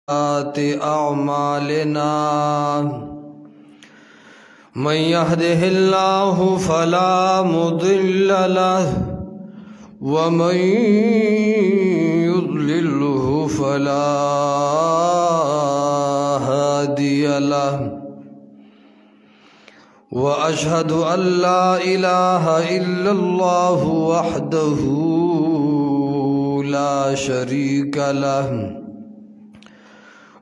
أعمالنا من يهده الله فلا مضل له ومن يضلله فلا هادي له وأشهد أن لا إله إلا الله وحده لا شريك له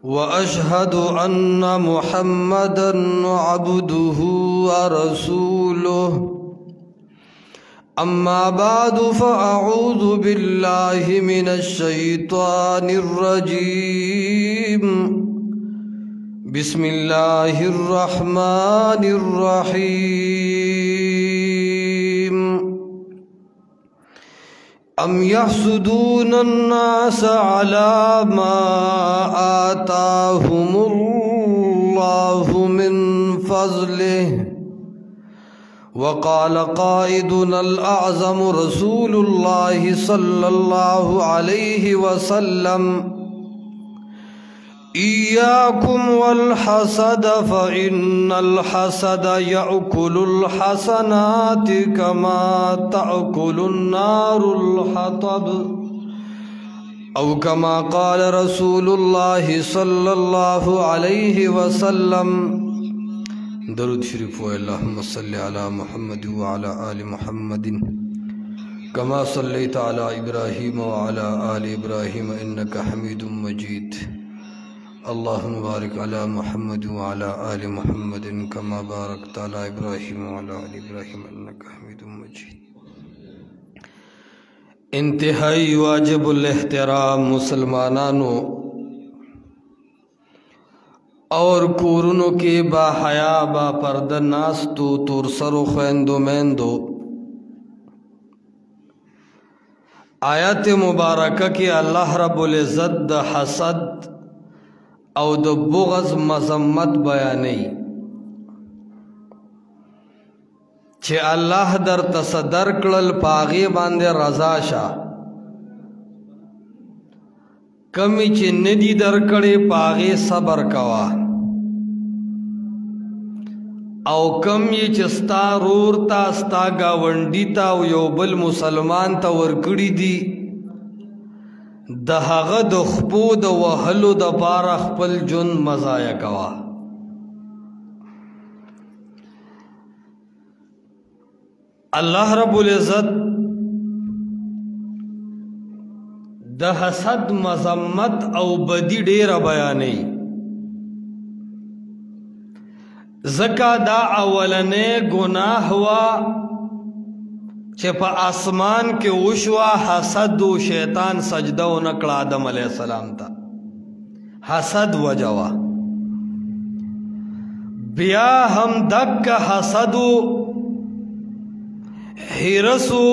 وأشهد أن محمدًا عبده ورسوله أما بعد فأعوذ بالله من الشيطان الرجيم بسم الله الرحمن الرحيم أم يحسدون الناس على ما آتاهم الله من فضله وقال قائدنا الأعظم رسول الله صلى الله عليه وسلم إياكم والحسد فإن الحسد يأكل الحسنات كما تأكل النار الحطب أو كما قال رسول الله صلى الله عليه وسلم. درود شریف و اللهم صل على محمد وعلى آل محمد كما صليت على إبراهيم وعلى آل إبراهيم إنك حميد مجيد. اللهم بارك على محمد وعلى آل محمد كما باركت على إبراهيم وعلى آل إبراهيم إنك حميد مجيد. انتہائی واجب الاحترام مسلمانانو اور کورنو کے با حیا با پردہ ناستو تور سرو خویندو میندو آیات مبارکہ کی اللہ رب العزت دا حسد او د بغض مذمت بیانی چه اللہ در تصدر کلل پاغی باندے رضا شا کمی چه ندی در کڑی پاغی صبر کوا او کم یہ چستا رور تا ستا گاونڈی تا و یو بل مسلمان تا ورکڑی دی د هغه د خپو د وهلو د پاره خپل جون مزایا کوا. الله رب العزت د حسد مذمت او بدی ډیر بیانې زکا دا اولنې گناہ وا چه پا آسمان کے وشوا حسد و شیطان سجدہ و نکل آدم علیہ السلام تا حسد وجوا بیا ہم دک حسد و حرس و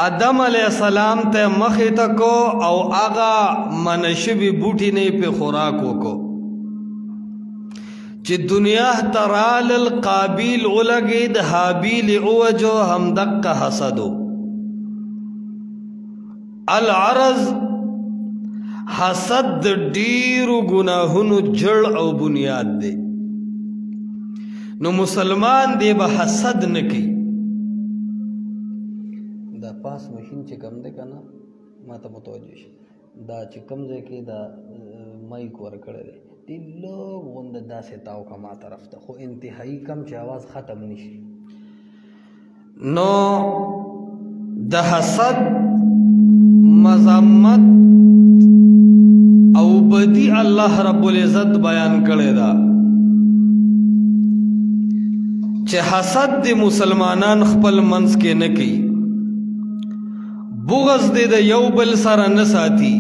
آدم علیہ السلام تے مخی تکو او آغا منشبی بوٹی نہیں پہ خوراکو کو چی دنیا ترال القابیل اولگید حابیل اوجو ہم دق حسدو العرض حسد دیرو گناہنو جڑ او بنیاد دے نو مسلمان دے با حسد نکی دا پاس مشین چی کم دے کنا ما تا متوجہ دا چی کم دے کی دا مائک ورکڑے دے تی لوگ غند دا سے تاو کا ما طرف تا خو انتہائی کم چی آواز ختم نشی نو دا حسد مذمت او بدی اللہ رب العزت بیان کرے دا چی حسد دی مسلمانان خپل منس کے نکی بغض دے دا یو بل سر نساتی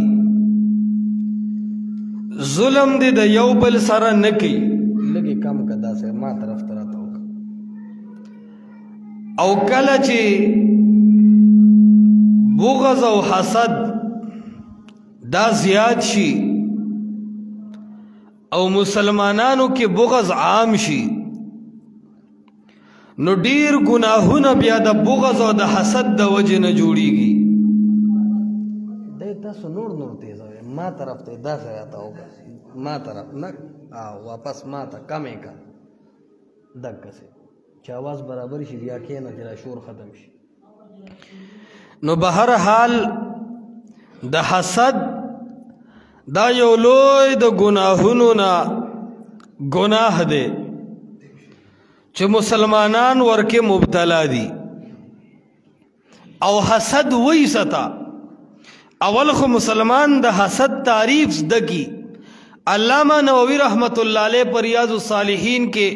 ظلم دے دا یو بل سر نکی لگی کم کدا سے ما طرف طرح او کلا چی بغض او حسد دا زیاد شی او مسلمانانو کی بغض عام شی نو ډیر گناہونه بیا د بغض او د حسد د وجه نه جوړیږي. تاسو نور تیز وای ما طرف ته داسې راته وکړه ما طرف نه واپس ما ته کمې کا دقسې چې اواز برابر شي بیا کښېنه چې دا شور ختم شي. نو به هر حال د حسد دا یو لوی د ګناهونو نه گناہ دے چې مسلمانان ورکه مبتلا دي. او حسد وی ستا اول خو مسلمان د حسد تعریف زدکی. علامہ نووی رحمت اللہ علیہ پر ریاض الصالحین کے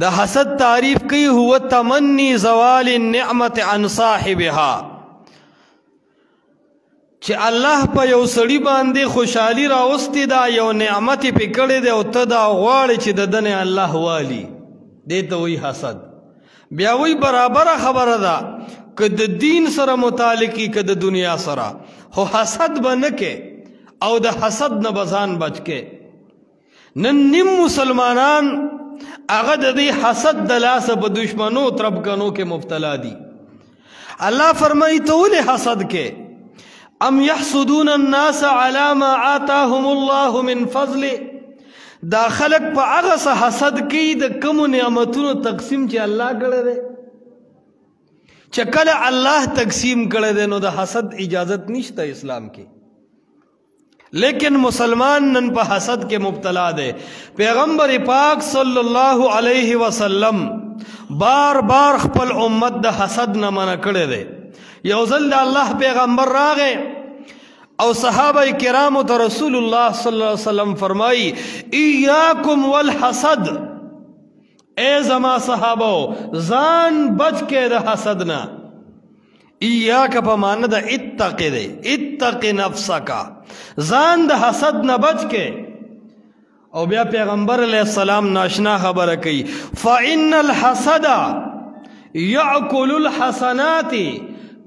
د حسد تعریف کی هو تمنی زوال النعمت عن صاحبها چې الله په یو سړی باندې خوشحالي راوستي دا یو نعمت په کړې ده او ته دا غواړې چې د دنه الله والی دې ته وی حسد. بیا وی برابر خبره ده که د دین سره متعلقی که د دنیا سره خو حسد به نه کې او د حسد نه بزان بچ کې. نن نیم مسلمانان هغه د دې حسد د لاسه په دشمنو تربګنو کې مبتلا دي. الله فرمایي ته ولې حسد کې ام يحسدون الناس على ما آتاهم الله من فضل. دا خلق په هغه څه حسد کوي د کومو نعمتونو تقسیم چې الله کړی دی. چې کله الله تقسیم کړی دی نو د حسد اجازت نشته اسلام کې. لیکن مسلمان نن په حسد کې مبتلا دی. پیغمبر پاک صلی الله علیه وسلم بار بار خپل امت د حسد نه منع کړی دی. یو ځل د الله پیغمبر راغې او صحابه کرامو ته رسول الله صلی الله علیه وسلم فرمایي ایاکم والحسد. اے زما صحابو ځان بچ کې د حسد نه. ایاک په معنی د اتق دی اتق نفسک ځان د حسد نه بچ کې. او بیا پیغمبر علیہ السلام ناشنا خبره کوي فإن الحسد یأکل الحسنات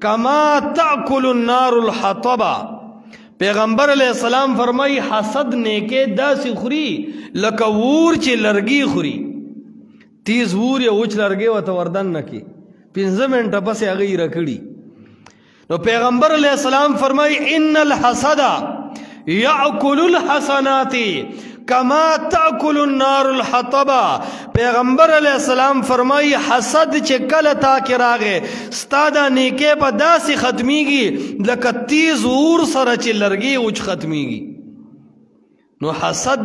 کما تأکل النار الحطب. پیغمبر علیہ السلام فرمائی حسد نیکے داسی خوری لکه وور چې لرګي خوري. تیز وور یا وچ لرګي وته وردن نکی 15 منټه پس هغه رکړي. نو پیغمبر علیہ السلام فرمائی ان الحسد یأکل الحسنات کما تأکل النار الحطب. پیغمبر علیہ السلام فرمائی حسد چې کله تا کې راغې ستا دا نیکې په داسې ختمیږي لکه تیز اور سره چې لرګي وچ ختمیږي. نو حسد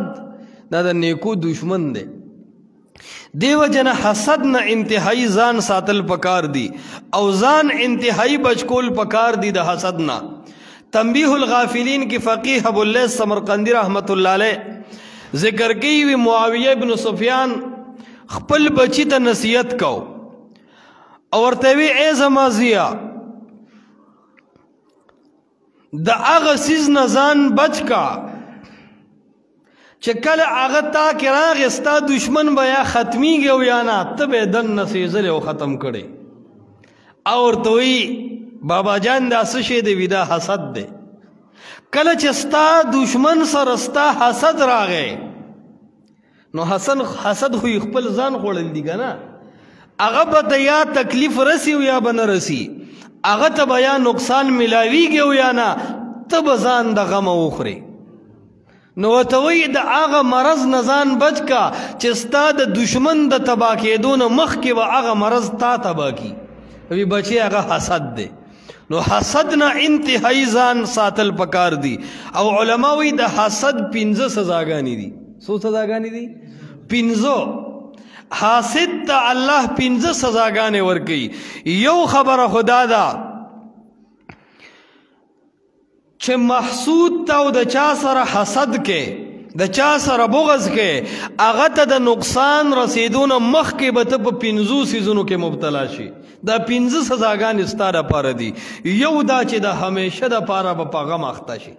دا د نیکو دشمن دی. دیو جن حسد نه انتہائی ځان ساتل پکار دی او ځان انتہائی بچکول پکار دی د حسد نه. تنبیح الغافلین کی فقیہ ابو اللیث سمرقندی رحمت اللہ علیہ ذکر کی وی معاویہ ابن سفیان خپل بچی ته نصیحت کو او ورته وی اے زما زیا د هغه سیز نه ځان بچ کا چې کله هغه تا کې راغی ستا دشمن به یا ختمیږي او یا نه ته به دننه سیزلی او ختم کړی. او ورته وی بابا جان دا څه شی دی؟ وی دا حسد دی. کله چې ستا دشمن سره ستا حسد راغی نو حسد خو خپل ځان خوړل دی که نه. هغه به ته یا تکلیف رسی او یا به نه رسی، هغه ته به یا نقصان ملاویږي او یا نه، ته به ځان د غمه وخورې. نو ورته وایي د هغه مرض نه ځان بچ کا چې ستا د دشمن د تباه کېدو نه مخکې به هغه مرض تا تباه کی. وی بچی هغه حسد دی. نو حسد نه انتهایی ځان ساتل پکار دی. او علما وی د حسد 15 سزاګانې دي. څو سزاګانې دي؟ 15. حاسد ته الله 15 سزاګانې ورکوي. یو خبره خدا ده چې محسود ته او د چا سره حسد کې، د چا سره بغض کې، هغه ته د نقصان رسیدو نه مخکې به ته په 15 څیزونو کې مبتلا شي. دا 15 سزاګانې ستا دپاره دي. یو دا چې د همیشه دپاره به په غم اخته شي.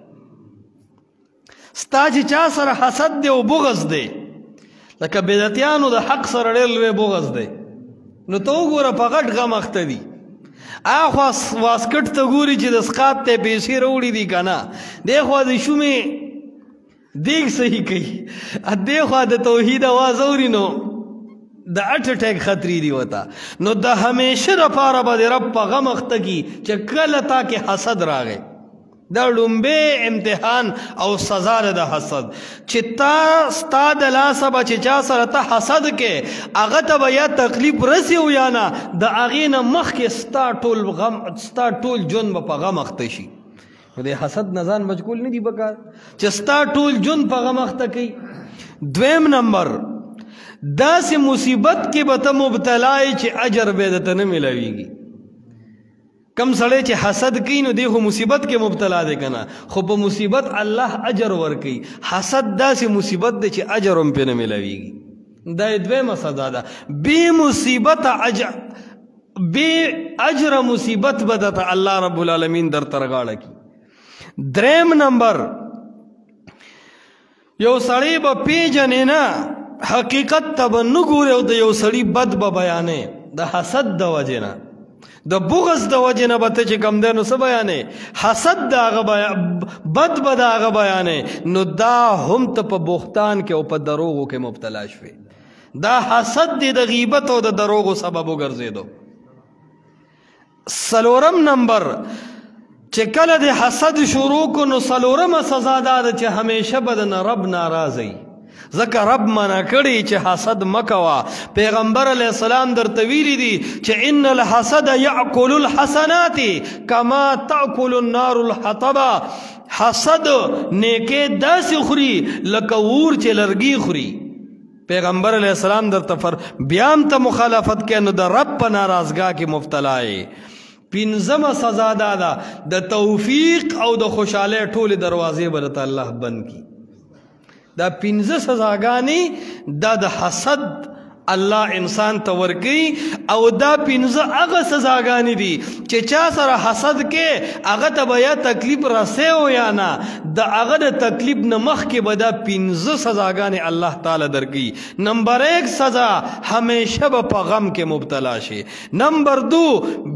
ستا چې چا سره حسد دی او بغض دی، لکه بدعتیانو د حق سره ډېر لوی بغض دی، نو ته وګوره په غټ غم اخته دي. اخوا واسکټ ته ګوري چې د سقاط ته پیسې راوړي دي که نه، دی خوا د شومې دیګ صحیح کوي، دی خوا د توحید اواز اوري نو د اټیک خطرې دي وته. نو د همیشه دپاره به د رب په غم اخته کي چې کله تا کې حسد راغی. دا لومبه امتحان او سزا ده د حسد چې تا ستا د لاسه به چې چا سره ته حسد کې هغه ته به یا تکلیف رسي او یا نه د هغې نه مخکې ستا ټول غم ستا ټول ژوند به په غم اخته شي نو د حسد نه ځان مشغول نه دي پکار چې ستا ټول ژوند په غم اخته کوي دویم نمبر داسې مصیبت کې به ته مبتلا یې چې اجر به درته نه میلاویږي کم سړی چې حسد کوي نو دی خو مصیبت کې مبتلا دی که نه خو په مصیبت الله اجر ورکوي حسد داسې مصیبت دی چې اجر هم پرې نه میلاویږي دا یې دویمه سزا ده بې اجره مصیبت به درته الله رب العالمین درته رغاړه کي دریم نمبر یو سړی به پیژنې نه حقیقت ته به نه ګوري او د یو سړي بد به بیانې د حسد د وجې نه د بغض د وجې نه به ته چې کوم دی نو څه بیانې حسد د هغه بد به د هغه بیانې نو دا هم ته په بهتان کې او په دروغو کې مبتلا شوې دا حسد دی د غیبت او د دروغو سبب وګرځېدو څلورم نمبر چې کله د حسد شروع کو نو څلورمه سزا دا ده چې همیشه به د نه رب ناراضی ځکه رب منع کړي چې حسد مکوه پیغمبر علیه السلام درته ویلي دي چې ان الحسد یاکل الحسنات کما تاکل النار الحطب حسد نیکې داسې خوري لکه اور چې لرګي خوري پیغمبر علیه السلام درته بیا هم ته مخالفت کوي نو د رب په ناراضګاه کې مبتلا یې پنځمه سزا دا ده د توفیق او د خوشحالۍ ټولې دروازې به درته الله بند کړي دا پنځه سزاګانې دا د حسد الله انسان ته ورکوي او دا پنځه هغه سزاګانې دي چې چا سره حسد کې هغه ته به یا تکلیف رسي او یا نه د هغه د تکلیف نه مخکې به دا پنځه سزاګانې الله تعالی درکوي نمبر 1 سزا همیشه به په غم کې مبتلا شي نمبر 2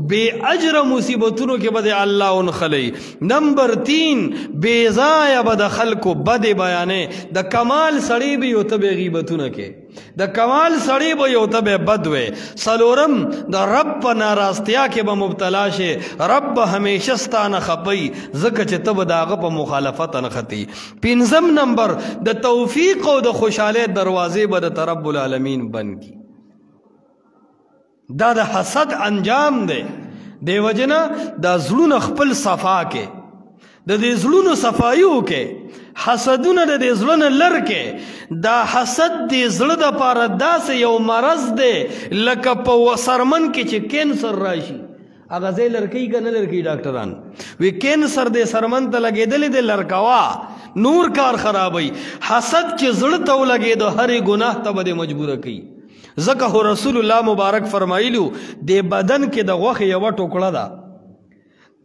بې اجره مصیبتونو کې به د الله ونخلی نمبر 3 بې ځایه به د خلکو بدې بیانې د کمال سړی به یو ته به غیبتونه کې د کمال سړی به یو ته به بد وی څلورم د رب په ناراضتیا کې به مبتلا شي رب به همیشه ستا نه خپي ځکه چې ته به د هغه په مخالفت نښتي پنځم نمبر د توفیق او د خوشحالۍ دروازې به د رب العالمین بند کړي دا د حسد انجام دی دیو جنا دا زړونه خپل صفا کې د دې زړونو صفایي وکړي حسدونه د دې زړونه لر کې دا حسد دې زړه دپاره داسې یو مرض دی لکه په سرمن کې چې کینسر راشي هغه ځای لر کوي که نه لر کوي ډاکټران وی کینسر دې سرمن ته لګېدلی دی لر کوه نور کار خرابوي حسد چې زړه ته ولګېدو هرې ګناه ته به دې مجبوره کوي ځکه خو رسول الله مبارک فرمایلو دې بدن کې د غوښې یوه ټوکړه ده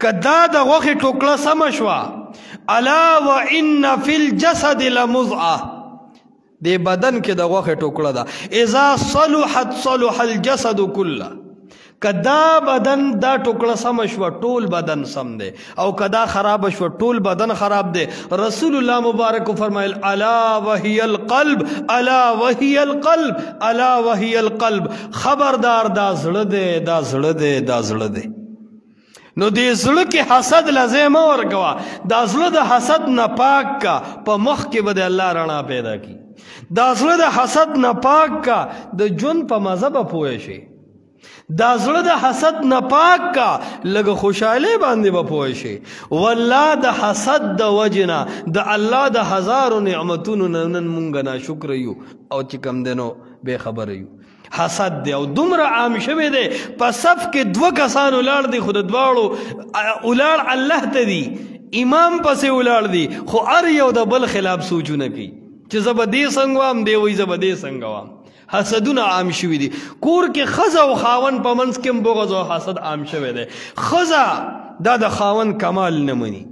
که دا د غوښې ټوکړه سمه شوه الا وان فی الجسد لمضغه دې بدن کې د غوښې ټوکړه ده اذا صلحت صلح الجسد كله که دا بدن دا ټوکړه سمه شوه ټول بدن سم دی او که دا خرابه شوه ټول بدن خراب دی رسول الله مبارک فرمایل الا وهي القلب الا وهي القلب الا وهي القلب خبردار دا زړه دی دا زړه دی دا زړه دی نو دې زړه کې حسد لازم ورکوه دا زړه د حسد نه پاک کا په مخ کې به د الله رڼا پیدا کی دا زړه د حسد نه پاک کا د ژوند په مزه به پوه شي دا زړه د حسد نه پاک کا لږ خوشحالۍ باندې به پوه شي والله د حسد د وجې نه د الله د هزارو نعمتونو نه نن مونږ ناشکره یو او چې کوم دی نو بې خبره یو حسد دی او دومره عام شوی دی په صف کې 2 کسان ولاړ دي خو د دواړو ولاړ الله ته دي امام پسې ولاړ دي خو هر یو د بل خلاف سوچونه کوي چې زه به دې څنګه وام دی وایي زه به دې څنګه وام حسدونه عام شوي دي کور کې ښځه او خاوند په منځ کې هم بغض او حسد عام شوی دی ښځه دا د خاوند کمال نه مني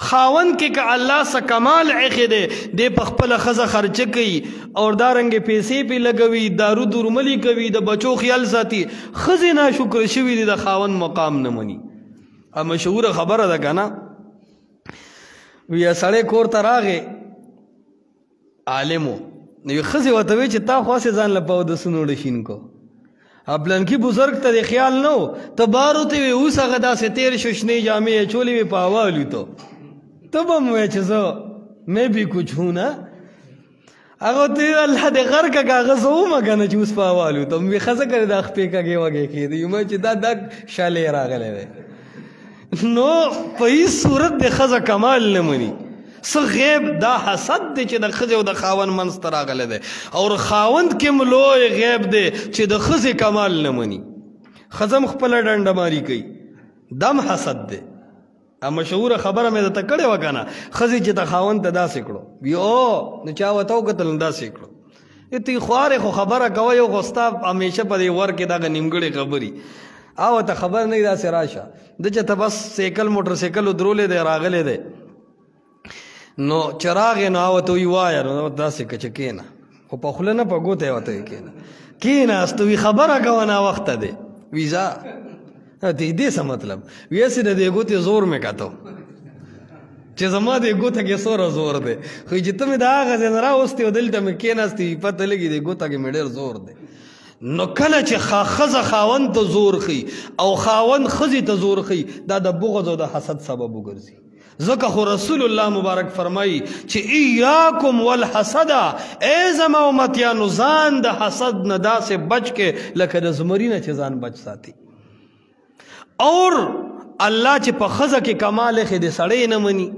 خاوند کې که الله سه کمال عیښې دی دی په خپله ښځه خرچه کوي او دارنګې پیسې پې لګوي دارو درملي کوي د بچو خیال ساتي ښځې ناشکره شوي دي د خاوند مقام نه مني مشهوره خبره ده که نه وی سړی کور ته راغې عالمو نو ښځې ورته وایي چې تا خو هسې ځان له په اودسونو ډشین کو پلنکي بزرګ ته د خیال نه و ته بار ورته وې اوس هغه داسې تېر شو شنې جامې یې چولې وې په هوا الوتو تب هم وی چې زه میں بھی کچھ ہوں نا هغه ته الله دې غر کا کاغذ ومه کنه چې اوس په حوالو ته مې خزه کړې د خپې کاږي وږي کېدی ما چې دا شالې راغلی دی نو په هیڅ صورت د ښځه کمال نه مني څه غیب دا حسد دی چې د ښځې او د خاوند منځ ته راغلی دی او خاوند کې هم لوی غیب دی چې د ښځې کمال نه مني ښځه هم خپله ډنډهماري کوي دم حسد دی مشهوره خبره مې درته کړې وه که نه ښځې چې د خاوند ته داسې کړو وي او نو چا ورته وکتل نو داسې کړو ته خوارې خو خبره کوئ او خو ستا همیشه په دې ور کې دغه نیمګړې خبرې او ته خبر نه وي داسې راشه ده چې ته بس سیکل موټر سیکل ودرولی دی راغلی دی نو چې راغې نو هغه ته وي وایه نو داسې که چې کښېنه خو په خوله نه په ګوته یې ورته وي کښېنه کښېناست وي خبره کوه ناوخته دی وي ځه ته دې څه مطلب وی هسې د دې ګوتې زور مې کتو چې زما دې ګوته کې څومره زور دی خو چې ته مې د هغه ځای نه راوستې او دلته مې کېناستې پته لګي دې ګوته کې مې ډېر زور دی نو کله چې ښځه خاوند ته زور ښي او خاوند ښځې ته زور ښي دا د بغض او د حسد سبب وګرځي ځکه خو رسول الله مبارک فرمایي چې ایاکم والحسد ای زما امتیانو ځان د حسد نه داسې بچ کې لکه د زمري نه چې ځان بچ ساتي اور الله چې په ښځه کې کمال یې د سړی نه مني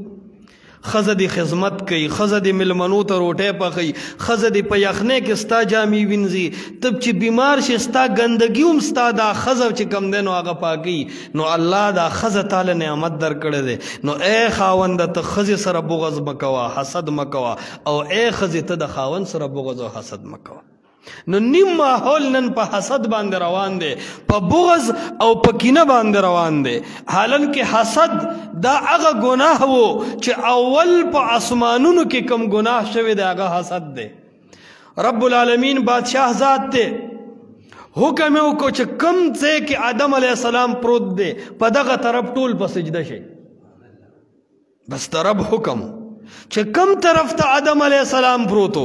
ښځه دې خدمت کوي ښځه دې مېلمنو ته روټۍ پخوي ښځه دې په یخنۍ کې ستا جامې وینځي ته چې بیمار شي ستا ګندګي هم ستا دا ښځه چې کوم دی نو هغه پاکوي نو الله دا ښځه تاله نعمت درکړی دی نو ای خاونده ته ښځې سره بغض مه کوه حسد مه کوه او ای ښځې ته د خاوند سره بغض او حسد مه کوه نو نیم ماحول نن په حسد باندې روان دی په بغض او په کینه باندې روان دی حالانکه حسد دا هغه ګناه و چې اول په اسمانونو کې کوم ګناه شوی دی هغه حسد دی رب العالمین بادشاہ ذات دی حکم یې وکړو چې کوم ځای کې آدم علیه السلام پروت دی په دغه طرف ټول په سجده شي بس د رب حکم چې کم طرف ته آدم علیه السلام پروتو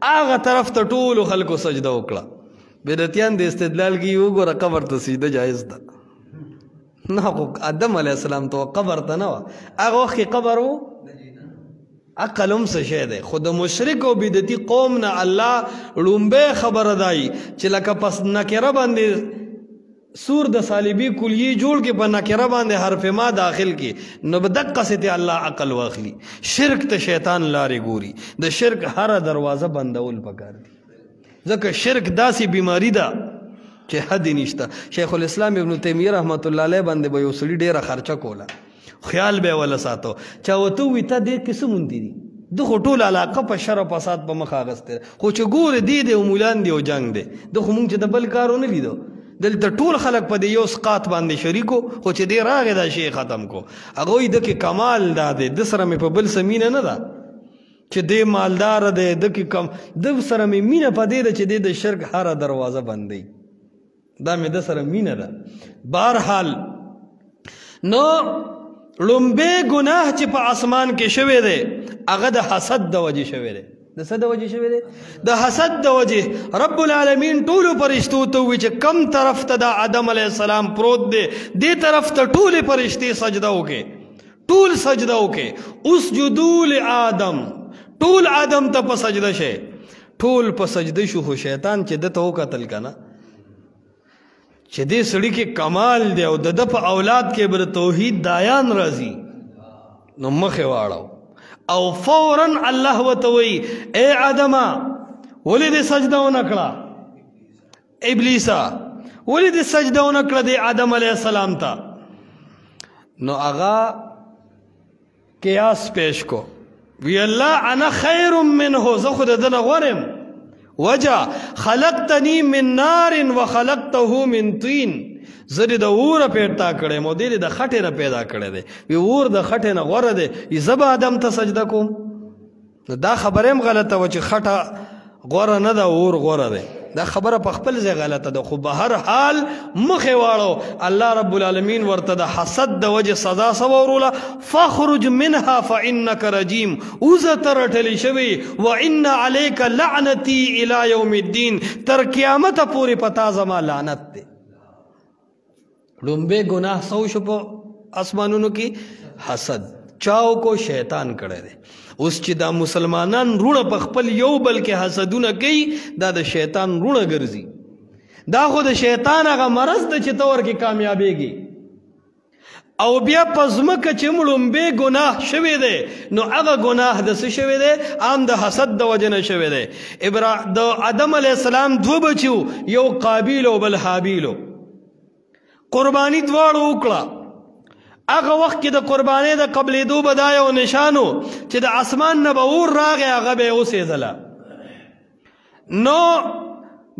هغه طرف ته ټولو خلکو سجده وکړه بدعتیان د استدلال کې وګوره قبر ته سجده جایز ده نه خو آدم علیه السلام ته قبر ته نه وه هغه وخت کې قبر و عقل هم څه شی دی خو د مشرک او بدعتي قوم نه الله لومبی خبره دی چې لکه پس نکره باندې سور د صلیبي کلیې جوړ کې په نکره باندې حرف ما داخل کې نو به دقسې ته الله عقل واخلي شرک ته شیطان لارې ګوري د شرک هره دروازه بندول پکار دي ځکه شرک داسې بیماری ده چې حد نشته شیخ الاسلام ابن تیمیه رحمت الله علیه باندې به یو سړي ډېره خرچه کوله خیال به یې وله ساتو چا ورته ووایي تا دې کې څه موندي دي ده خو ټول علاقه په شر او فساد په مخ اخیستی خو چې ګورې دی او مولان دی او جنګ دی ده خو مونږ چې د بل کار ونه لیدو دلته ټول خلک په دې یو سقاط باندې شریکو خو چې دی راغی دا شی ختم کو هغه وایي ده کې کمال دا دی ده سره مې په بل څه مینه نه ده چې دی مالدار دی ده کې کم ده سره مې مینه په دې ده چې دی د شرک هره دروازه بندوي دا مې ده سره مینه ده بهرحال نو لومبی ګناه چې په اسمان کې شوی دی هغه د حسد د وجې شوی دی د څه د وجې شوی دی د حسد د وجې رب العالمین ټولو فرشتو ته ووایي چې کم طرف ته د آدم علیه السلام پروت دی دې طرف ته ټولې فرشتې سجده وکړي ټول سجده وکړي اسجدوا لآدم ټول آدم ته په سجده شي ټول په سجده شو خو شیطان چې ده ته وکتل که نه چې دې سړي کې کمال دی او د ده په اولاد کې به د توحید دایان راځي نو مخې واړو او فوراً الله ورته وایي ای آدمه ولې دې سجده ونه کړه ابلیسه ولې دې سجده ونه کړه د آدم علیه السلام ته نو هغه قیاس پیش کو وی الله انا خیر منه زه خو د ده نه غوره یم وجه خلقتنی من نار وخلقته من طین زه دې د اوره پیدا کړی یم او دې د خټې نه پیدا کړی دی وی اور د خټې نه غوره دی زه به آدم ته سجده کوم نو دا خبره هم غلطه وه چې خټه غوره نه ده اور غوره دی دا خبره په خپل ځای غلطه ده خو به هر حال مخې واړو الله رب العالمین ورته د حسد د وجې سزا څه وروله فاخرج منها فانک رجیم اوزه ته رټلې شوې وان علیک لعنتي الی یوم الدین تر قیامته پورې په تا زما لعنت دی لومبی ګناه څه وشو په اسمانونو کې حسد چاو کو شیطان کړی دی. اوس چې دا مسلمانان رونه په خپل یو بل کې حسدونه کوي دا د شیطان رونه ګرځي. دا خو د شیطان هغه مرض ده چې ته ورکې کامیابېږي. او بیا په ځمکه چې مړومبې ګناه شوی دی نو هغه ګناه د څه شوی دی؟ عام د حسد د وجې نه شوی دی. د آدم علیه السلام 2 بچي وو، یو قابیل او بل حابیل. قرباني دواړو وکړه. هغه وخت کې د قربانۍ د قبلېدو به دا یو نشان و چې د اسمان نه به اور راغی هغه به یې وسېځله. نو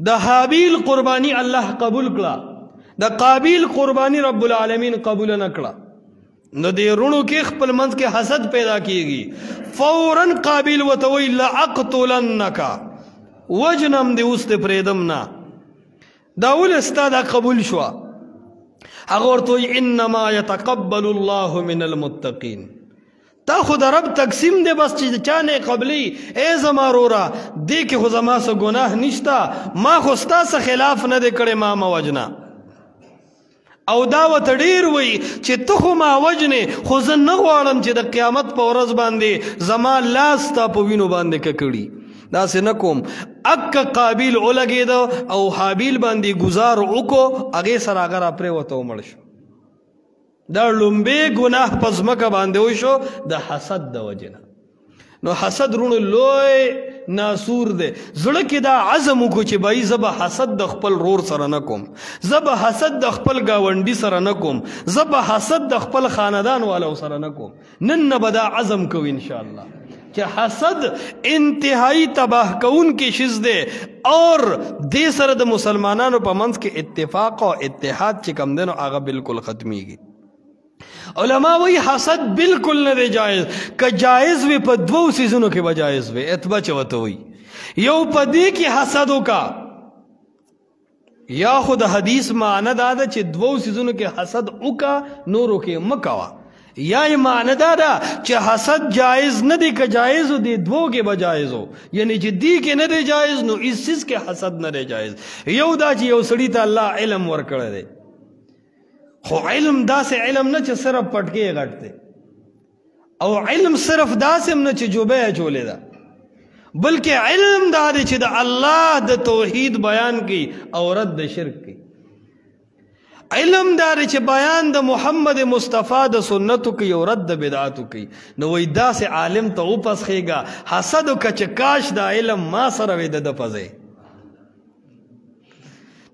د حابیل قرباني الله قبول کړه، د قابیل قربانی رب العالمین قبول نه کړه. نو دې رونو کې خپل منځ کې حسد پیدا کیږي. فوراً قابیل ورته وایي لأقتلنک، وجنم دې اوس دې پرېږدم نه. دا ولې ستا دا قبول شوه؟ هغه ورته وایي انما یتقبل الله من المتقین. تا خو د رب تقسیم دی بس چې چا نه قبلي. ای زما وروره دې کې خو زما څه ګناه نشته، ما خو ستا څه خلاف نه دی کړی، ما مه وجنه. او دا ورته ډېر وایي چې ته خو ما وجنې خو زه نه غواړم چې د قیامت په ورځ باندې زما لاس ستا په وینو باندې ککړي. داسې نه کوم. اکه قابیل ولګېده او حابیل باندې ګزار وکړو، هغې سره هغه راپرېوته او مړ شو. دا لومبې ګناه په ځمکه باندې وشو د حسد د وجې نه. نو حسد رونو لوی ناسور دی. زړه کې دا عزم وکړو چې بھائی زه به حسد د خپل رور سره نه کوم، زه به حسد د خپل ګاونډي سره نه کوم، زه به حسد د خپل خاندان والو سره نه کوم. نن نه به دا عزم کوو انشاءالله چې حسد انتهایی تباه کوونکی شیز دی. اور دې سره د مسلمانانو په منځ کې اتفاق او اتحاد چې کم دی نو هغه بالکل ختمیږي. علماء وی حسد بالکل نه دی جایز. که جایز وي په 2 سیزونو کې به جایز وي. اتبا چوته وي یو په دې کې حسد وکا، یا خو د حدیث معنی دا ده چې 2 سیزونو کې حسد وکا نورو کې مکوا، یا یې معنی دا ده چې حسد جایز نه دی. که جایز و دی 2 کې به جایز و، یعنی چې دی کې نه دی جایز نو اس چیز کې حسد نه دی جایز. یو دا چې یو سړي ته الله علم ورکړی دی، خو علم داسې علم نه چې صرف پټکې غټ دی، او علم صرف داسې نه چې جوبه چولې ده، بلکې علم دا دی چې د الله د توحید بیان کوي او رد د شرک کوي. علم دا دی چې بیان د محمد مصطفی د سنتو کوي او رد د بدعاتو کوي. نو وای داسې عالم ته وپسخېږه حسد وکړه چې کاش دا علم ما سره وي د پځې.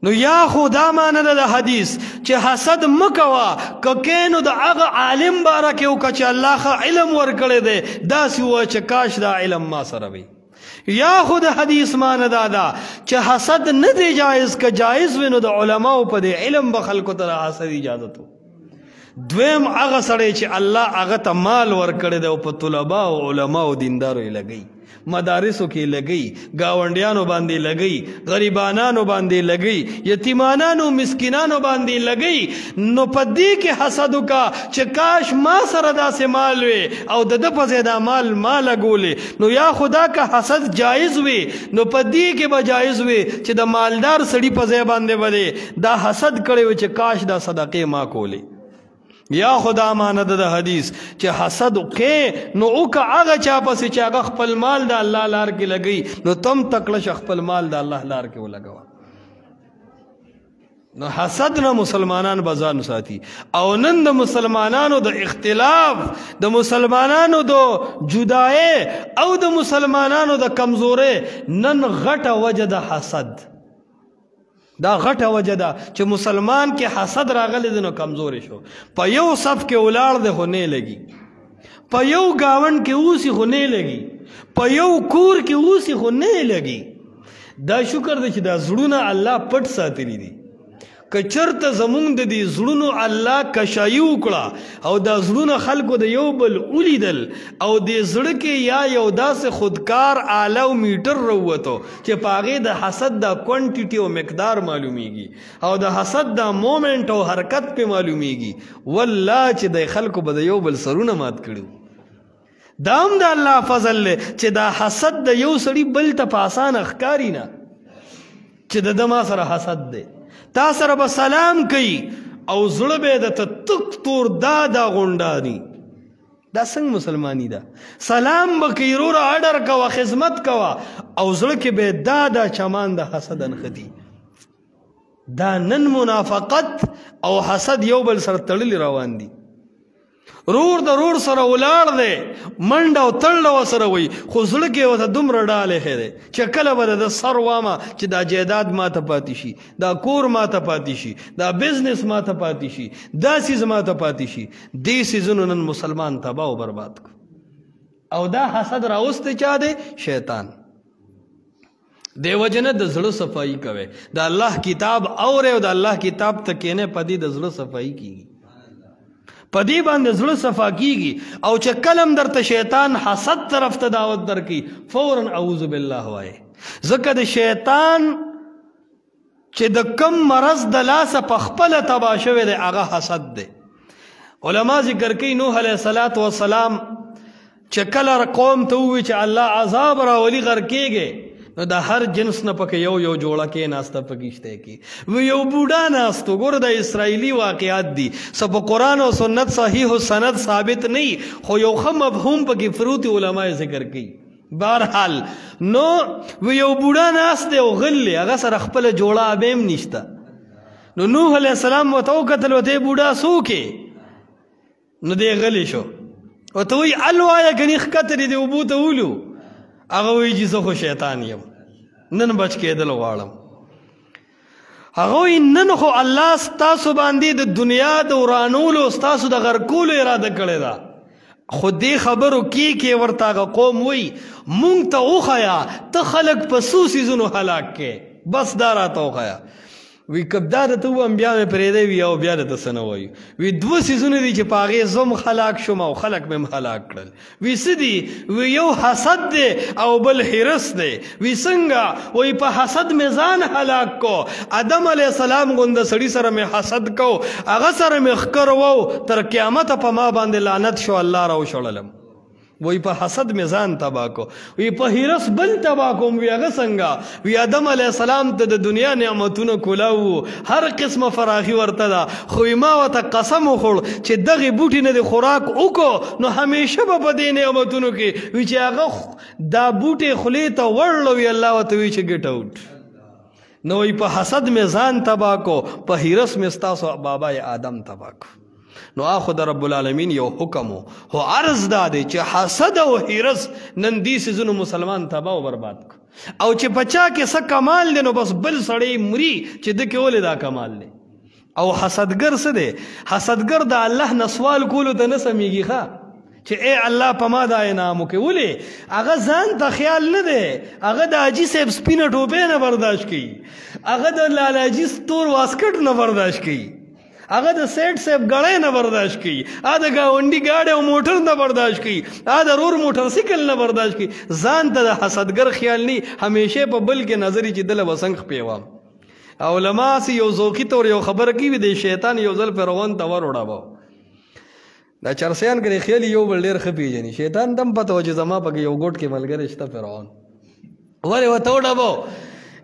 نو یا خدا معنی ده د حدیث چې حسد مکوا ککینو د هغه عالم باره کې وکړه چې الله ښه علم ورکړی دی، داسې ووایه چې کاش دا علم ما سره وي. یا خود حدیث معنی دا ده چې حسد نه دی جایز. که جایز وي نو د علماو په دې علم به خلکو ته د حسد اجازت و. دویم هغه سړی چې الله هغه ته مال ورکړی دی او په طلبا او علماو دیندارو یې لګوي، مدارسو کې لګوي، ګاونډیانو باندې لګوي، غریبانانو باندې لګوي، یتیمانانو مسکینانو باندې لګوي. نو په دې کې حسد وکړه چې کاش ما سره داسې مال وي او د ده په ځای دا مال ما لګولې. نو یا خدا که حسد جایز وي نو په دې کې به جایز وي چې د مالدار سړي په ځای باندې به دا حسد کړی وي چې کاش دا صدقې ما کولې. یا خدا معنی ده د حدیث چې حسد وکې نو وکړه هغه چا پسې چې هغه خپل مال د الله لار کې لګوي، نو تم تکړه شه خپل مال د الله لار کې ولګوه. نو حسد نه مسلمانان به ځان ساتي. او نن د مسلمانانو د اختلاف، د مسلمانانو د جدایۍ او د مسلمانانو د کمزورۍ نن غټه وجه د حسد. دا غټه وجه ده چې مسلمان کې حسد راغلی دی نو کمزوري شو. په یو صف کې ولاړ دی خو نه لګي، په یو گاوند کې اوسي خو نه لګي، په یو کور کې اوسي خو نه لګي. دا شکر دی چې دا زړونه الله پټ ساتلی دي. که چرته زمونږ د دې زړونو الله کشایي وکړه او دا زړونه خلکو د یو بل ولیدل او دې زړه کې یا یو داسې خودکار آله او میټر راووتو چې په هغې د حسد دا کوانټیټي او مقدار معلومیږي او د حسد دا مومنټ او حرکت پې معلومیږي، والله چې د خلکو به د یو بل سرونه مات کړي. دا هم د الله فضل دی چې دا حسد د یو سړي بل ته په اسانه ښکاري نه چې د ده ما سره حسد دی. تا سره به سلام کوي او زړه به د ته تک تور دا غونډاني دا څنګه مسلمانی ده؟ سلام به کوي وروره اډر کوه خدمت کوه او زړه کې به دا چمان د حسد نښتي. دا نن منافقت او حسد یو بل سره تړلي روان دي. رور د رور سره ولاړ دی منډه او تړله ورسره وي خو زړه کې ورته دومره ډال ایښی دی چې کله به د سر وامه چې دا جایداد ماته پاتې شي، دا کور ماته پاتې شي، دا بزنس ماته پاتې شي، دا څیز ماته پاتې شي. دې څیزونو نن مسلمان تباه او برباد کړو. او دا حسد راوستی چا دی؟ شیطان. دې وجه نه د زړه صفایي کوئ. د الله کتاب اورئ او د الله کتاب ته کښېنئ، په دې د زړه صفایي کېږي، په دې باندې زړه صفا کېږي. او چې کلم درته شیطان حسد طرف ته دعوت درکړي فوراً اعوذ بالله وایې. ځکه د شیطان چې د کم مرض د لاسه په خپله تباه شوی دی هغه حسد دی. علما ذکر کوي نوح علیه السلام چې کله قوم ته ووایي چې الله عذاب راولي غرقېږي نو د هر جنس نه پکې یو جوړه کېناسته په کښتۍ کې، و یو بوډا ناستو. ګوره د اسرائیلي واقعات دي، څه په قرآن او سنت صحیح و سند ثابت نه وي خو یو ښه مفهوم پکې فروتي علما ذکر کوي. بهرحال نو و یو بوډا ناست دی او غلی هغه سره خپله جوړه ابې هم نشته. نو نوح علیه السلام ورته وکتل ورته بوډا څوک نو دی غلی شو. ورته وایي الوایه کني ښکته دې اوبو ته ولو. هغه وایي چې زه خو شیطان یم نن بچ کېدل غواړم. هغه وایي نن خو الله ستاسو باندې د دنیا د ورانولو ستاسو د غرقولو اراده کړې ده. خو دې خبرو کې ورته هغه قوم وایي مونږ ته وښیه ته خلک په څو څیزونو هلاک کې، بس دا راته وښیه. وی کب دا درته ووایم بیا مې پرېږدی وي او بیا درته څه نه وایو. وی دوه څیزونه دي چې په هغې زه هم هلاک شوم او خلک مې هم هلاک کړل. وی څه دي؟ وی یو حسد دی او بل حرص دی. وی څنګه؟ وی په حسد مې ځان هلاک کو. آدم علیه السلام غونده سړي سره مې حسد کو، هغه سره مې ښکر وو، تر قیامته په ما باندې لعنت شو، الله راوشړلم. وی په حسد مې ځان تباه کو. وی په حرص بل تباه کوم. وی هغه څنګه؟ وی آدم علیه السلام ته د دنیا نعمتونه کولاو، هر قسمه فراخي ورته ده، خو ما ورته قسم وخوړ چې دغې بوټي نه د خوراک وکړو نو همیشه به په دې نعمتونو کې وي چې هغه دا بوټي خولې ته وړلو. وی الله ورته وی چې ګټ آوټ. نو وی په حسد مې ځان تباه کو، په حرص مې ستاسو بابای آدم تباه کو. نو آخو د رب العالمین یو حکم هو عرض دا دی چې حسد او حرص نن دې څیزونو مسلمان تباه او برباد کو. او چې بچا کې څه کمال دی نو بس بل سړی مري چې ده کې ولې دا کمال دی. او حسدګر څه دی؟ حسدګر د الله نه سوال کولو ته نه سمیږي ښه چې ای الله په ما دا انعام وکړي. ولې؟ هغه ځان ته خیال نه دی، هغه د حاجي صاحب سپینه ټوپۍ نه برداشت کوي، هغه د لالاجي تور واسکټ نه برداشت کوي، هغه د سیټ صاحب ګړی نه برداشت کوي، هغه د ګاونډي گاډی او موټر نه برداشت کوي، هغه د رور موټر سیکل نه برداشت کوي. ځان ته د حسدګر خیال نه، همیشه په بل کې نظر چې دله به څنګه پیوام. علما سي یو ذوقي طور یو خبره کوي د شیطان یو ځل فرعون ته ور وړاوه. دا چرسیان کې خیال یو بل ډېر ښه پیژني. شیطان دم پته و چې زما پکې یو ګوټ کې ملګری شته فرعون. ولې ورته وډبو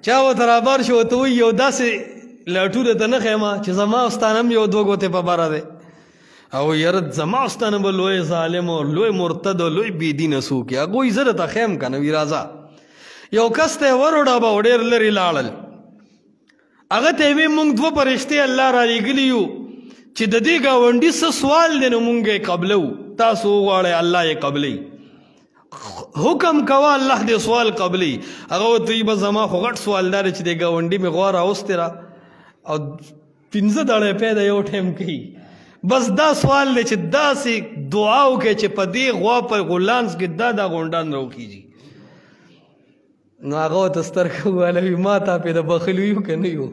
چا ورته رابار شو ورته وایي یو داسې لاټوره ته نه خیمه چې زما استانه هم یو دوه ګوتې په بره دی. او یاره زما استانه به لوی ظالم او لوی مرتد او لوی بېدینه څوک یې. هغه وایي زه درته خیم که نه. وي راځه. یو کس ته یې ور وډبه ډېر لرې لاړل. هغه ته یې ویې مونږ دوه فرښتې الله را لېږلي یو چې د دې ګاونډي څه سوال دی نو مونږ یې قبلو، تاسو وغواړئ الله یې قبلوي. حکم کوه الله دې سوال قبلوي. هغه ورته وایي بس زما خو غټ سوال دا دی چې د ګاونډي مې غوا راوستې را او 15 دړې پیدا یو ټیم کوي. بس دا سوال دی چې داسې دعا وکړي چې په دې غوا په غولانس کې دا غونډان راوخیږي. نو هغه ورته سترګه ووهله ما تا پې د بخلو یو که نه یو؟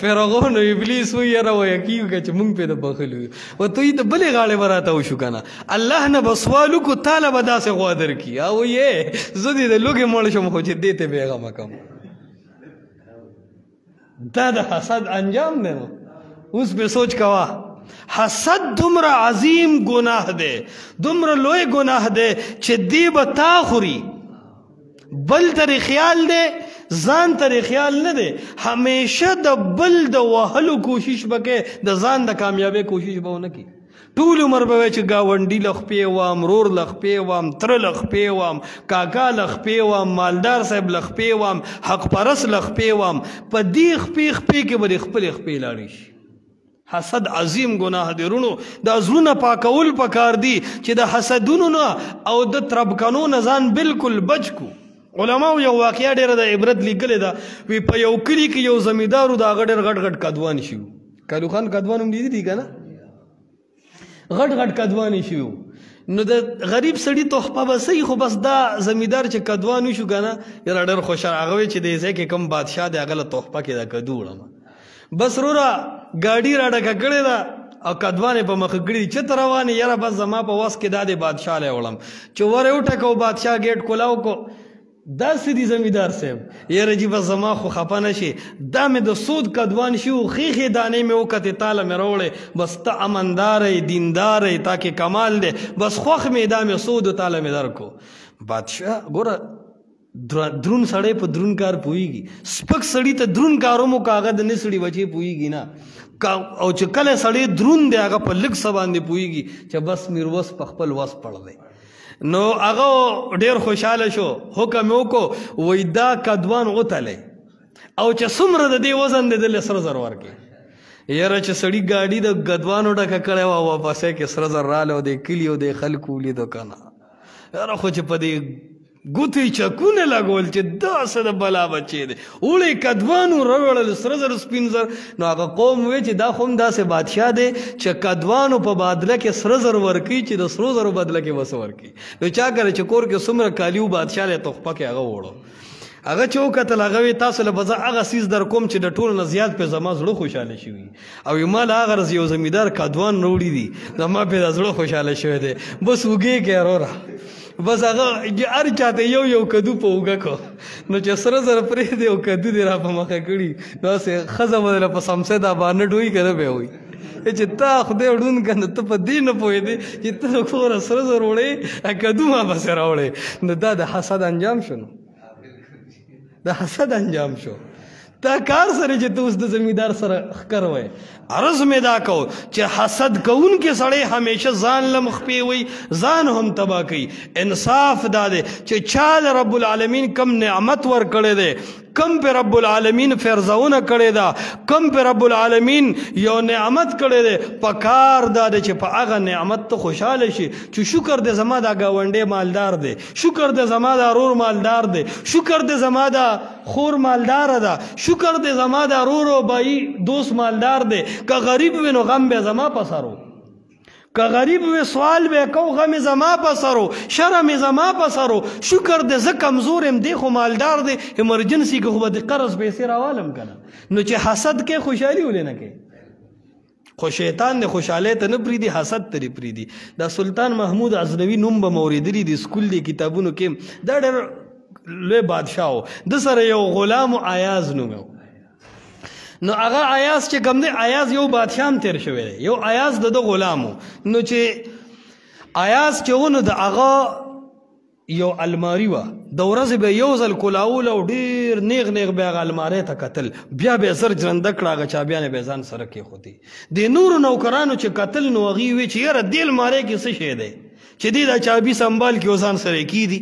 فرعون او ابلیس وایي یاره ویه کېږو که چې مونږ پې د بخلو یو. ورته وایي د بلې غاړې به راته وشو که نه، الله نه به سوال وکړو تاله به داسې غوا درکړي. هغه وایي زه دې د لوږې مړ شم خو چې دې ته بېغمه کړم. دا د حسد انجام دی. نو اوس پې سوچ کوه حسد دومره عظیم ګناه دی، دومره لوی ګناه دی چې دی به تا خوري. بل ترې خیال دی، ځان ترې خیال نه دی. همیشه د بل د وهلو کوشش به کوې، د ځان د کامیابۍ کوشش به ونه کړي. ټول عمر به وایي چې ګاونډي له خپې وام، رور له خپې وام، تره له خپې وام، کاکا له خپې وام، مالدار صاحب له خپې وام، حق پرست له خپې وام. په دې خپې کې به د خپلې خپې لاړې شي. حسد عظیم ګناه دی رونو. دا زړونه پاکول پکار دي چې د حسدونو نه او د تربکنو نه ځان بالکل بچ کو. علماو یو واقعه ډېره د عبرت لیکلې ده. وی په یو کلي کې یو زمیندارو د هغه ډېر غټ غټ کدوان شي. کالو خان کدوان هم لیدلي که نه؟ غټ غټ کدوان شي. نو د غریب سړي تحفه به صحیح، خو بس دا زمیندار چې کدوان وشو که نه یاره ډېر خوشحال. هغه وایي چې د ځای کې کوم بادشاه دی هغه له تحفه کې دا کدو وړم. بس روره ګاډي را ډکه کړې ده او کدوانې په مخه کړي دي. چېرته روانې؟ یاره بس زما په وس کې دا د بادشاه لی وړم. چې ور یې وټکو بادشاه ګیټ کولاو کو. داسې دي زمیندار صاحب، یاره جي بس زما خو خفه نه شي، دا مې د سود کدوان شي و ښې دانې مې وکتې تاله مې راوړې، بس ته امندار یې دیندار یې تا کې کمال دی، بس خوښ مې دا مې سود و تاله مې درکو. بادشاه ګوره درون سړی په درون کار پوهېږي. سپک سړي ته درون کارو که هغه د نه سړي بچې پوهېږي نه. او چې کله سړی درون دی هغه په لږ څه باندې پوهېږي چې بس میروس په خپل وس پړ دی. نو هغه ډېر خوشحاله شو، حکم یې وکړو وایي دا کدوان وتلی او چې څومره د دې وزن دی دلې سره زر ورکړي. یاره چې سړي ګاډي د کدوانو ډکه کړې وه واپسۍ کې سره زر رالی او د کلي او د خلکو ولیدو که نه. یاره خو چې په دې ګوتې چکونه لګول چې دا څه د بلا بچې دی، وړې کدوانو راوړل سره زر سپین زر. نو هغه قوم وی چې دا خو هم داسې بادشاه دی چې کدوانو په بدله کې سره زر ورکوي چې د سرو زرو بدله کې وسه ورکوي. نو چا کړی چې کور کې څومره کالي و بادشاه لی تحفه کې هغه وړو. هغه چې وکتل هغه وی تاسو له به زه هغه څیز در کوم چې د ټولو نه زیات پې زما زړه خوشحاله شوي. او ما له هغه ورځ یو زمیندار کدوان راوړي دي زما پې د زړه خوشحاله شوی دی. بس اوږې کې وروره بس هغه هر چاته یو یو کدو په اوږه کو. نو چې سره زر پرېږدي او کدو دې را په مخه کړي نو هسې ښځه به دله په سمسې دا بانټ وایي که نه به یې وایي چې تا خدای وړون که نه ته په دې نه پوهېدې چې ته د کوره سره زر وړې کدو ما پسې راوړې. نو دا د حسد انجام شو. نو د حسد انجام شو. دا کار سره چې ته اوس د زمیندار سره ښکر وی. عرض مې دا کو چې حسد کوونکې سړی همیشه ځان له مخپې وی، ځان هم تباه کوي. انصاف دا دی چې چا له رب العالمین کم نعمت ورکړی دی، کم پہ رب العالمین فرزونه کړی دا، کم پہ رب العالمین یو نعمت کړی دی، پکار دا دی چې په هغه نعمت ته خوشحاله شي چې شکر دې زما دا ګاونډی مالدار دی، شکر دې زما دا رور مالدار دی، شکر دې زما دا خور مالدار ده، شکر دې زما دا رور او بایی دوست مالدار دی. که غریب وي نو غم به زما په سر و، که غریب وي سوال به کو غم زما په سر و، شرم زما په سر و. شکر دې زه کمزور یم دی خو مالدار دی، ایمرجنسي کې خو به د قرض پیسې راوالم که نه. نو چې حسد کې خوشحالي ولې نه کوي؟ خو شیطان د خوشحالۍ ته نه پرېږدي، حسد ته دې پرېږدي. دا سلطان محمود غزنوي نوم به مو اورېدلي دي سکول دی کتابونو کې. دا ډېر لوی بادشاه و، د سره یو غلام ایاز نوم و. نو هغه ایاز چې کوم دی، ایاز یو بادشاه هم تیر شوی دی، یو ایاز د ده غلام و. نو چې ایاز چې و نو د هغه یو الماري وه، د ورځې به یو ځل کولاول او ډېر نیغ نیغ به هغه المارۍ ته کتل، بیا به یې زر جرنده کړه هغه چابیانې به یې ځان سره کېښودې. د نورو نوکرانو چې کتل نو هغې وی چې یاره دې المارۍ کې څه شی دی چې دې دا چابي سنبال کړي او ځان سره یې کېږدي.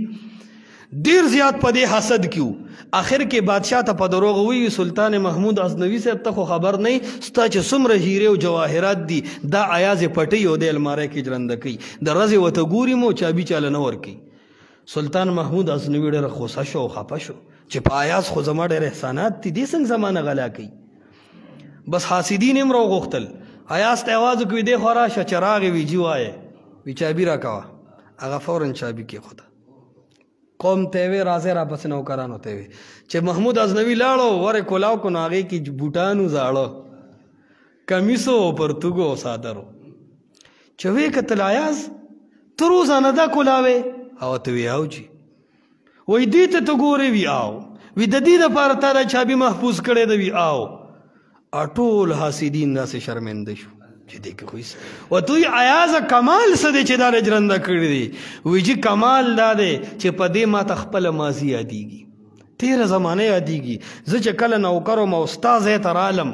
ډیر زیات په دې حسد کیو. آخر کې بادشاہ ته په دروغ وی سلطان محمود غزنوي صاحب ته خو خبر نه ستا چې څومره هیرې او جواهرات دي دا ایاز یې پټوي او د المارۍ کې جرنده کوي، د ورځې ورته ګوري مو چابي چاله نه ورکوي. سلطان محمود غزنوي ډېر غوسه شو او خفه شو چې په ایاز خو زما ډېر احسانات دي، دې څنګه زما نه غلا کوي. بس حاسدین یې هم راوغوښتل، ایاز ته آواز وکړي دی خو راشه چې راغی وي جي وایې وي چابي راکوه. هغه فوراً چابي کېښوده. قوم ته وی راځه را پسې نوکرانو ته وی چې محمود غزنوي لاړو ورې کولاو کو نو هغې کې بوټانو زاړه کمیسو پرتوګو او صادرو چې ویې کتل ایاز ته روزانه دا کولاوې او ته وی او جي وایي دې ته ته ګورې وي او وي د دې دپاره تا دا چابي محفوظ کړی ده وي او ټول حاسدین داسې شرمنده شو چې دې کې خو هېڅ ورته وایي ایازه کمال څه دی چې دا رجرنده کړي دي. وایي جي کمال دا دی چې په دې ما ته خپله ماضي یادېږي، تېره زمانه یادېږي. زه چې کله نوکر وم او ستا ځای ته رالم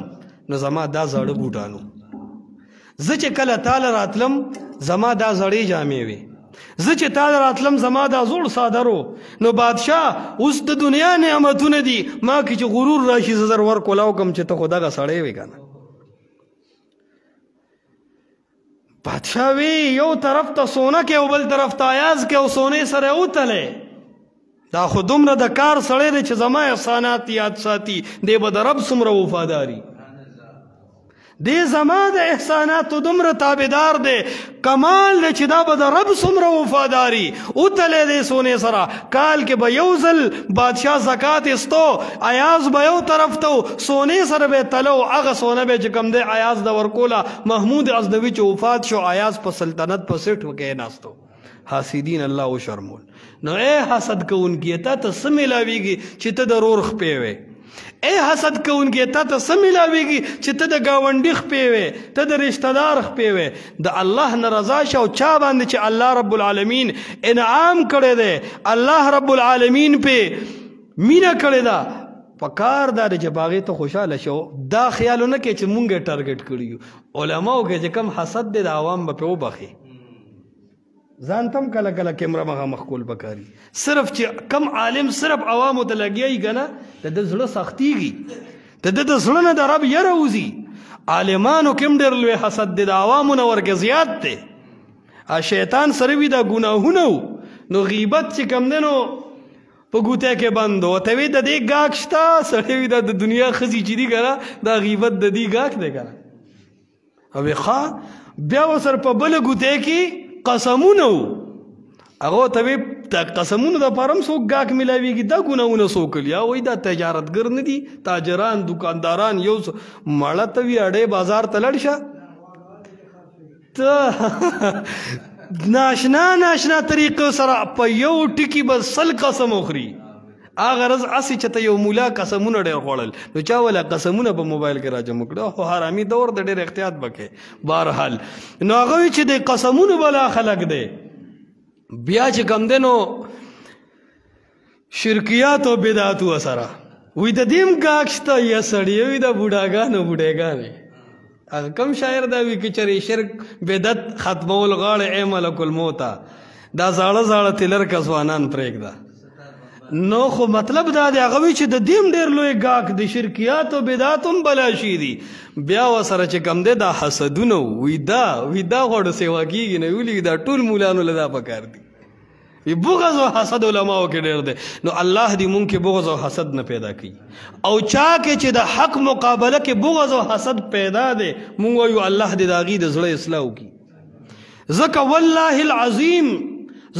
نو زما دا زاړه بوټانو زه چې کله تاله راتلم زما دا زړې جامې وې، زه چې تاله راتلم زما دا زوړ څادر و. نو بادشاه اوس د دنیا نعمتونه دي، ما کې چې غرور راشي زه در ورکولاو کم چې ته خو دغه سړی وې که نه. بادشاه وی یو طرف ته سونه کې او بل طرف ته ایاز کې او سونې سره وتلی، دا خو دومره د کار سړی دی چې زما احسانات یاد ساتي، دی به د رب څومره وفاداري، دی زما د احساناتو دومره تابعدار دی، کمال دی چې دا به د رب څومره وفاداري. وتلی دی سونې سره، کال کې به یو ځل بادشاه زکات ایستو، ایاز به یو طرف ته سونې سره به تلو، هغه سونه به چې کوم دی ایاز د ورکوله. محمود غزنوي چې وفات شو ایاز په سلطنت په سیټ کېناستو، حاسدین الله وشرمول. نو اے حسد کوونکي تا ته څه میلاویږي چې ته د رور خپې وې؟ اے حسد کوونکي تا ته څه میلاویږي چې ته د ګاونډي خپې وې، ته د رشته دار خپې وې؟ د الله نه رضا شه او چا باندې چې الله رب العالمین انعام کړی دی، الله رب العالمین پې مینه کړې ده، پکار دا دی چې باغې ته خوشحاله شو. دا خیالونه کې چې مونږ یې ټارګټ کړي یو، علماو کې چې کم حسد دی د عوام به پې وبخي، ځان تم کله کله کیمره مخامخ کول پکاري. صرف چې کم عالم صرف عوامو ته لګیایي که نه د ده زړه سختیږي، د ده د زړه نه د رب یره وځي. عالمانو کې هم ډېر لوی حسد دی، د عوامو نه ورکې زیات دی. شیطان سره وي دا ګناهونه و، نو غیبت چې کم دی نو په ګوتی کې بند و، ته وی د دې ګاک شته، سړی وي دا د دنیا ښځې چې دي که نه دا غیبت د دې ګاک دی که نه. او ښه بیا ورسره په بله ګوتی کې قسمونه و، هغه ته وی د قسمونو دپاره هم څوک ګاک میلاویږي، دا ګناهونه څوک کوي؟ یا وایي دا تجارتګر نه دي، تاجران دکانداران یو مړه ته وي اډې بازار ته لړ شه، ته ناشنا طریقو سره په یو ټکي به 100 قسم وخوري. هغه ورځ هسې چې ته یو مولا قسمونه ډېر خوړل، نو چا ولا قسمونه په موبایل کې راجمع کړه، خو حرامي دور د ډېر احتیاط به کوې. بهرحال نو هغه وایي چې د قسمونو بلا خلق دی. بیا چې کم دی نو شرکیات او بدعتو سره وی د دې هم ګاک شته، یا سړی وي د بوډاګانو بوډېګانې. هغه کم شاعر دا وي که چېرې شرک بدعت ختمول غاړې ای ملک الموته، دا زاړه زاړه تلر کسوانان پرېږده. نو خو مطلب دا دی هغه وی چې د دې هم ډېر لوی ګاک د شرکیات او بدعت هم بلا شي دي. بیا ورسره چې کم دی دا حسدونه وي، دا غوړو سیوا کېږي نه، ولي دا ټول مولانو له دا پکار دي. بغض او حسد علماو کې ډېر دی. نو الله دې مونږ کې بغض او حسد نه پیدا کړي، او چا کې چې د حق مقابله کې بغض او حسد پیدا دی مونږ وایو الله دې د هغې د زړه اصلاح وکړي. ځکه والله العظیم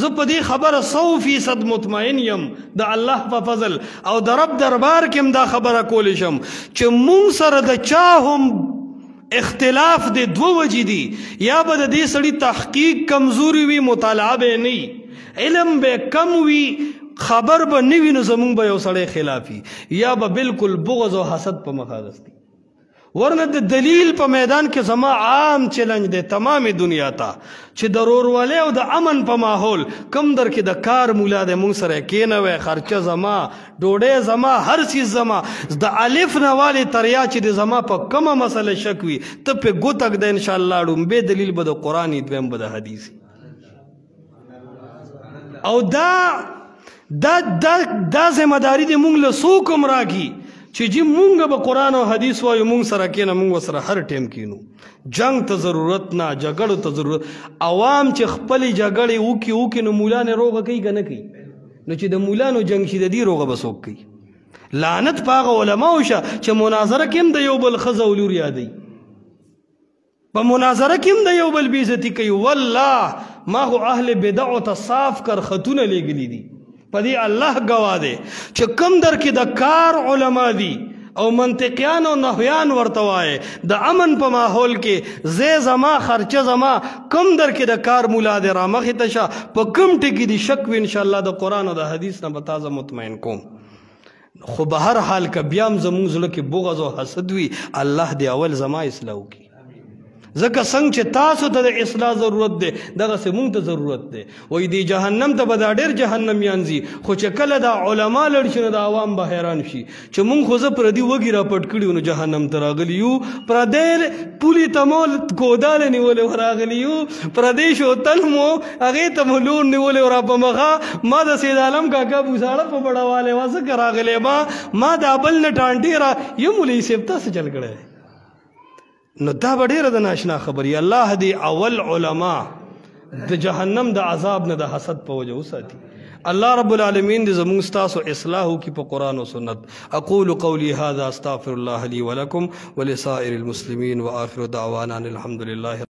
زه په دې خبره 100% مطمئن یم د الله په فضل او د رب دربار کې هم دا خبره کولی شم چې مونږ سره د چا هم اختلاف د دوه وجې دي. یا به د دې سړي تحقیق کمزوري وي، مطالعه به نه وي، علم به کم وي، خبر به نه وي، نو زمونږ به یو سړی خلافي، یا به بالکل بغض او حسد په مخ اخستی. ورنه د دلیل په میدان کې زما عام چیلنج دی تمامي دنیا ته چې د رورولۍ او د امن په ماحول کم در کې د کار مولا دی مونږ سره کېنوی، خرچه زما، ډوډۍ زما، هر چیز زما، د الف نه والې تر یا چې د زما په کومه مسله شک وي ته پې ګوتک ده انشاءالله ډومبې دلیل به د قرآن دویم به د حدیث. او دا ذمہداري دی مونږ له څوک هم راکړي چې جی مونږ به قرآن او حدیث وایو، مونږ سره کېنه، مونږ سره هر ټیم کېنو. جنگ ته ضرورت نه، جګړو ته ضرورت. عوام چې خپلې جګړې وکړي نو مولانې روغه کوي که نه کوي؟ نو چې د مولانو جنگ شي د دې روغه به څوک کوي؟ لعنت په هغه علماو شه چې مناظره کې هم د یو بل ښځه او لور یادوي، په مناظره کې هم د یو بل بېعزتي کوي. والله ما خو اهل بدعو ته صاف کر خطونه لیږلي دي، په دې الله ګواه دی چې کم در کې د کار علما دي او منطقیان او نحویان ورته وایي د امن په ماحول کې زی زما خرچه زما، کم در کې د کار مولا دی رامخې ته شه، په کم ټکي دي شک وي انشاءالله د قرآن او د حدیث نه به تازه مطمئن کوم. خو به هر حال که بیا هم زمونږ زړه کې بغض او حسد وي الله دې اول زما اصلاح وکړي، ځکه څنګه چې تاسو ته د اصلاح ضرورت دی دغسې مونږ ته ضرورت دی وایي دی جهنم ته به دا ډېر جهنمیان ځي خو چې کله دا علما لړ شي نو د عوام به حیران شي چې مونږ خو زه پردي وږي را پټ کړي نو جهنم ته راغلي یو پردی پولې ته مو کوداله نیولې و راغلي یو پردی شوتل مو هغې ته مو لور نیولې و را په مخه ما د سید عالم کاکا بوساړه په بړوالی وه ځکه راغلی ما دا بل نه ټانټې را یم مولوي صاحب تاسو چل کړی نو دا به ډېره د ناشنا خبري الله دې اول علما د جهنم د عذاب نه د حسد په وجه وساتي الله رب العالمین دې زموږ ستاسو اصلاح وکړي په قرآن و سنت اقول قولي هذا استغفر الله لي ولكم ولسائر المسلمين واخر دعوانا الحمد لله